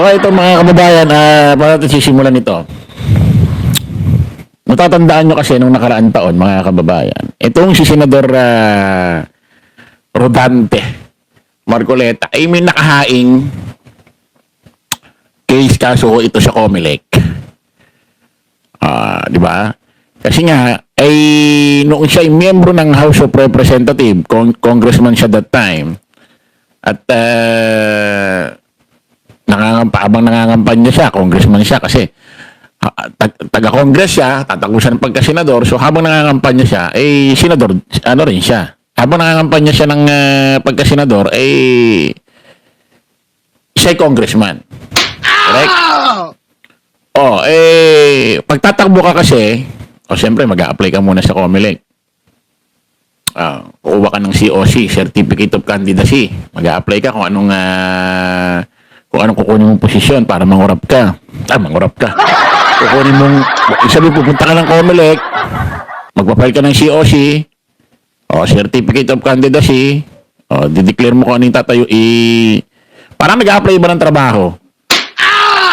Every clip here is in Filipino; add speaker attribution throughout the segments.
Speaker 1: Okay, ito mga kababayan, para natin sisimulan ito. Natatandaan nyo kasi nung nakaraang taon, mga kababayan, itong si Senador Rodante Marcoleta ay may nakahaing case, kaso ito sa Comelec. Di ba? Kasi nga, ay noong siya ay miyembro ng House of Representatives, congressman siya that time, at habang nangangampanya siya, congressman siya kasi taga-congress siya, tatakusan ng pagka-senador. So habang nangangampanya siya, senador, ano rin siya. Habang nangangampanya siya ng pagka-senador, siya ay congressman. Correct? Pagtatakbo ka kasi, siyempre mag-a-apply ka muna sa Comelec. Kukuha ka ng COC, Certificate of Candidacy. Mag-a-apply ka kung anong kukunin mong posisyon para mangurap ka. Mangurap ka. Kukunin mong, sabi, pupunta ka ng Comelec, magpa-file ka ng COC, Certificate of Candidacy, dideclare mo kung anong tatayo, parang nag-a-apply ba ng trabaho?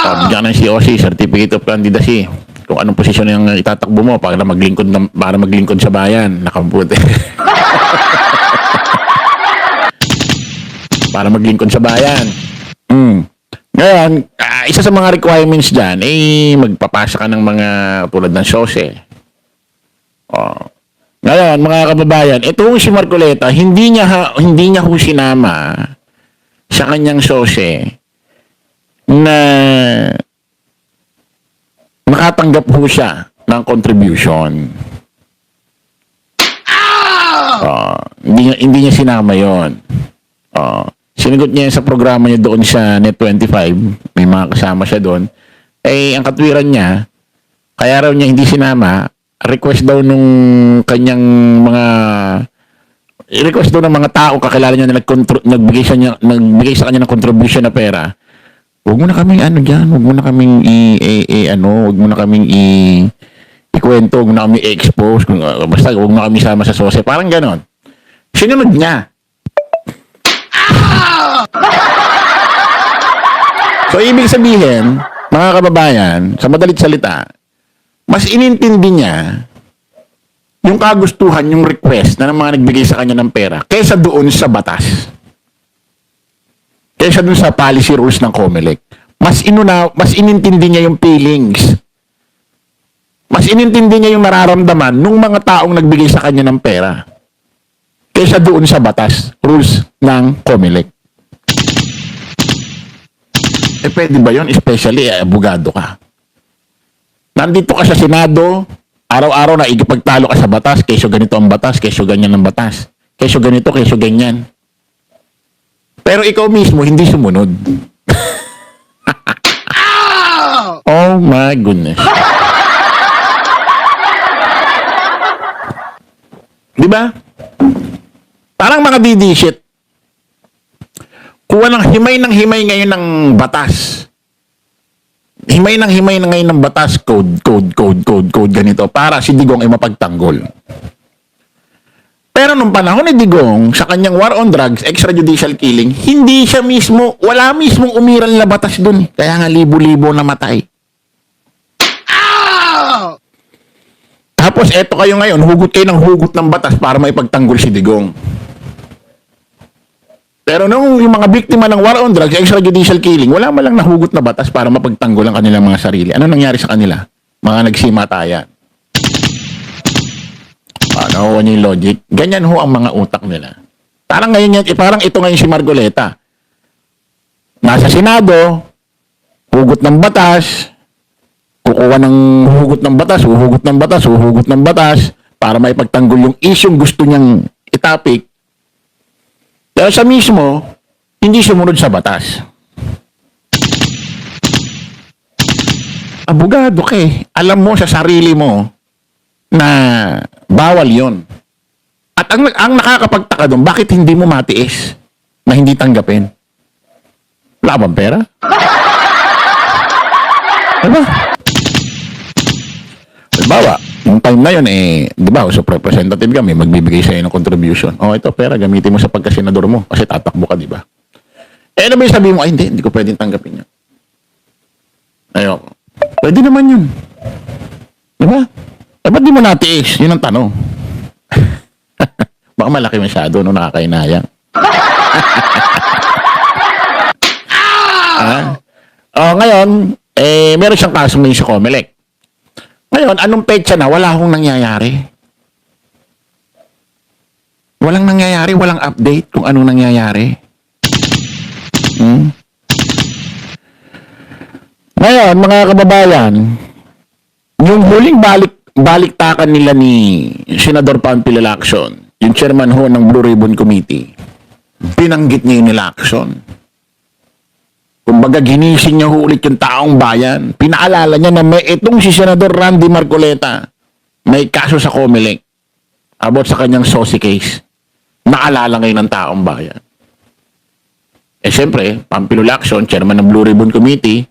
Speaker 1: Bigyan ka ng COC, Certificate of Candidacy, kung anong posisyon yung itatakbo mo para maglingkod sa bayan. Nakamputi. Para maglingkod sa bayan. Ngayon, isa sa mga requirements dyan, magpapasa ka ng mga tulad ng SOSE. Ngayon, mga kababayan, itong si Marcoleta, hindi niya ho sinama sa kanyang SOSE na nakatanggap ho siya ng contribution. Hindi niya sinama yon. Sinagot niya sa programa niya doon sa Net25, may mga kasama siya doon. Ang katwiran niya, kaya raw niya hindi sinama, request daw nung kanyang request daw ng mga tao kakilala niya na nagbigay sa kanya ng contribution na pera. Huwag mo na kaming huwag mo na kaming ikwento, huwag mo na kaming i-expose, basta huwag mo na kaming sama sa SOSE, parang ganon. Sinunod niya. So, ibig sabihin, mga kababayan, sa madalit salita, mas inintindi niya yung kagustuhan, yung request na ng mga nagbigay sa kanya ng pera kaysa doon sa batas. Kaysa doon sa policy rules ng Comelec. Mas inintindi niya yung feelings. Mas inintindi niya yung nararamdaman ng mga taong nagbigay sa kanya ng pera kaysa doon sa batas, rules ng Comelec. Pwede ba yun? Especially, abogado ka. Nandito ka sa Senado, araw-araw na igipagtalo ka sa batas, kesyo ganito ang batas, kesyo ganyan ang batas, kesyo ganito, kesyo ganyan. Pero ikaw mismo, hindi sumunod. Oh my goodness. Diba? Parang mga didishit. Kuha ng himay ngayon ng batas. Himay ngayon ng batas, code, ganito, para si Digong ay mapagtanggol. Pero nung panahon ni Digong, sa kanyang war on drugs, extrajudicial killing, hindi siya mismo, wala mismong umiral na batas dun. Kaya nga libo-libo namatay. Tapos eto kayo ngayon, hugot kayo ng hugot ng batas para maipagtanggol si Digong. Pero nung yung mga biktima ng war on drugs, extrajudicial killing, wala man lang nahugot na batas para mapagtanggol ang kanilang mga sarili. Ano nangyari sa kanila? Mga nagsimatayan. Nakuha niyo yung logic? Ganyan ho ang mga utak nila. Parang ngayon yan, parang ito ngayon si Marcoleta. Nasa Senado, hugot ng batas, kukuha ng hugot ng batas, huhugot ng batas, para maipagtanggol yung isyong gusto niyang itapik. Pero sa mismo, hindi sumunod sa batas. Abogado ka eh. Alam mo sa sarili mo na bawal yon. At ang nakakapagtaka doon, bakit hindi mo matiis na hindi tanggapin? Wala bang pera? Diba? Halimbawa, yung time na yun, diba, so representative ka, may magbibigay sa'yo ng contribution. Ito, pera, gamitin mo sa pagkasenador mo kasi tatakbo ka, diba? Ano ba yung sabihin mo? Hindi ko pwedeng tanggapin yan. Ayoko. Pwede naman yun. Diba? Eh, ba't di mo natiis? Yun ang tanong. Baka malaki masyado, no? Nakakainayang. Ngayon, meron siyang kaso ngayon sa Comelec. Ngayon, anong petsa na? Wala akong nangyayari. Walang nangyayari, walang update kung anong nangyayari. Ngayon, mga kababayan, yung huling baliktakan nila ni Senador Panfilo Lacson, yung chairman ho ng Blue Ribbon Committee, binanggit niya yung Lacson. Kumbaga, ginising niya ulit yung taong bayan. Pinaalala niya na may itong si Senador Randy Marcoleta, may kaso sa Comelec about sa kanyang Sosi case. Naalala ngayon ng taong bayan. Siyempre, Panfilo Lacson, chairman ng Blue Ribbon Committee,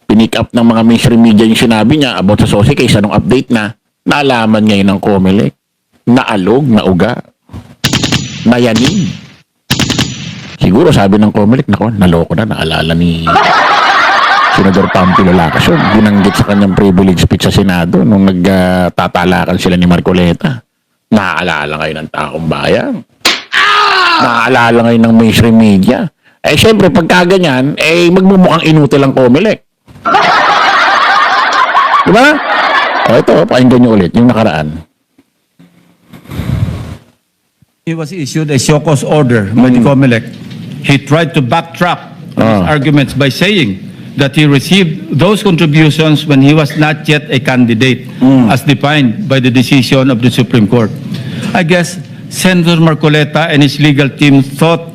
Speaker 1: pinick up ng mga mainstream media yung sinabi niya about sa Sosi case, anong update na, naalaman ngayon ng Comelec. Naalog, nauga, nayanig. Siguro sabi ng Comelec, nako, naloko na, naalala ni Senador Panfilo Lacson. Binanggit sa kanyang privilege speech sa Senado nung nagtatalakan sila ni Marcoleta. Naaalala ngayon ng taong bayan. Naaalala ngayon ng mainstream media. Siyempre, pagka ganyan, magmumukhang inutil ang Comelec. Diba? Ito, pakinggan nyo ulit, yung nakaraan.
Speaker 2: He was issued a show cause order by the Comelec. He tried to backtrack his arguments by saying that he received those contributions when he was not yet a candidate, as defined by the decision of the Supreme Court. I guess Senator Marcoleta and his legal team thought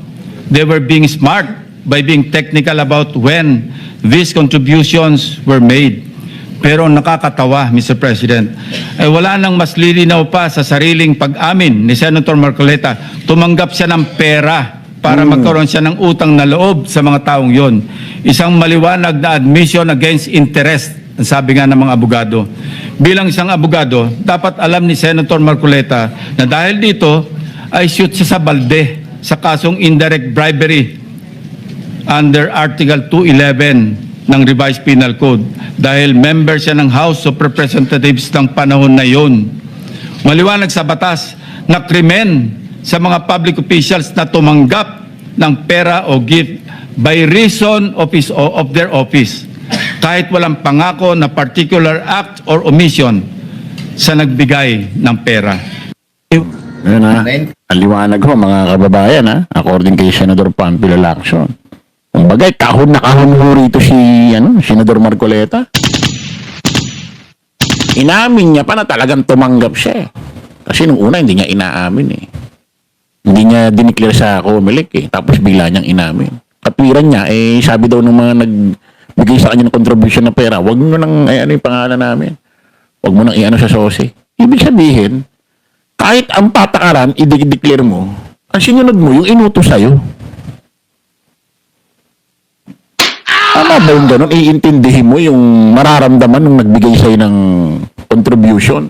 Speaker 2: they were being smart by being technical about when these contributions were made. Pero nakakatawa, Mr. President, wala nang mas lilinaw pa sa sariling pag-amin ni Senator Marcoleta. Tumanggap siya ng pera para magkaroon siya ng utang na loob sa mga taong yon. Isang maliwanag na admission against interest, ang sabi nga ng mga abogado. Bilang isang abogado, dapat alam ni Senator Marcoleta na dahil dito ay shoot siya sa balde sa kasong indirect bribery under Article 211 ng Revised Penal Code dahil member siya ng House of Representatives ng panahon na yon. Maliwanag sa batas na krimen sa mga public officials na tumanggap ng pera o gift by reason of their office kahit walang pangako na particular act or omission sa nagbigay ng pera.
Speaker 1: Ayan ha. Ang liwanag ho, mga kababayan ha, according kay Senador Panfilo Lacson. Kumbagay, kahon na kahon ho rito si Senador Marcoleta. Inamin niya pa na talagang tumanggap siya eh. Kasi nung una hindi niya inaamin eh. Hindi niya dineclare sa Comelec eh. Tapos bigla niyang inamin. Katwiran niya eh, sabi daw ng mga nagbigay sa kanya ng contribution na pera, wag mo nang ano yung pangalan namin. Wag mo nang iano sa Sosi. Ibig sabihin, kahit ang patakaran, i-declare mo, ang sinunod mo, yung inutos sa'yo. Tama ba yung gano'n? Iintindihin mo yung mararamdaman nung nagbigay sa'yo ng contribution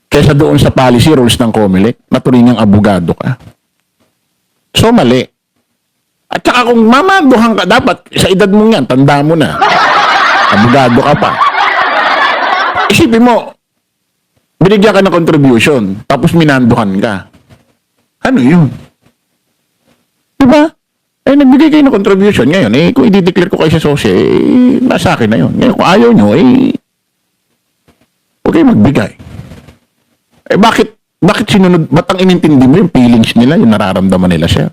Speaker 1: kaysa doon sa policy rules ng Comelec na turingang abogado ka. So, mali. At saka kung mamaduhan ka, dapat sa edad mo yan, tanda mo na. Abogado ka pa. Isipin mo, binigyan ka ng contribution, tapos minanduhan ka. Ano yun? Diba? Nagbigay kayo ng contribution. Ngayon, kung i-declare ko kayo sa Sosi, nasa akin na yun. Ngayon, kung ayaw nyo, huwag kayo magbigay. Bakit sinunod, ba't ang inintindi mo yung feelings nila, yung nararamdaman nila siya?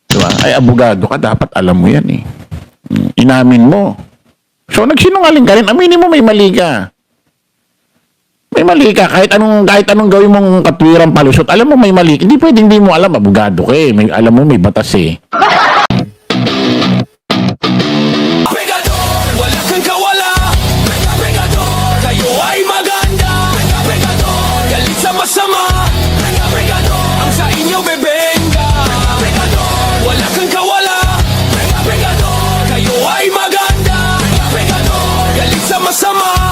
Speaker 1: Diba? Abogado ka, dapat alam mo yan eh. Inamin mo. So, nagsinungaling ka rin, aminin mo may mali ka. May mali ka, kahit anong gawin mong katwirang palusot, alam mo may mali. Hindi pwede, hindi mo alam, abogado ka eh. Alam mo may batas eh.
Speaker 3: Sama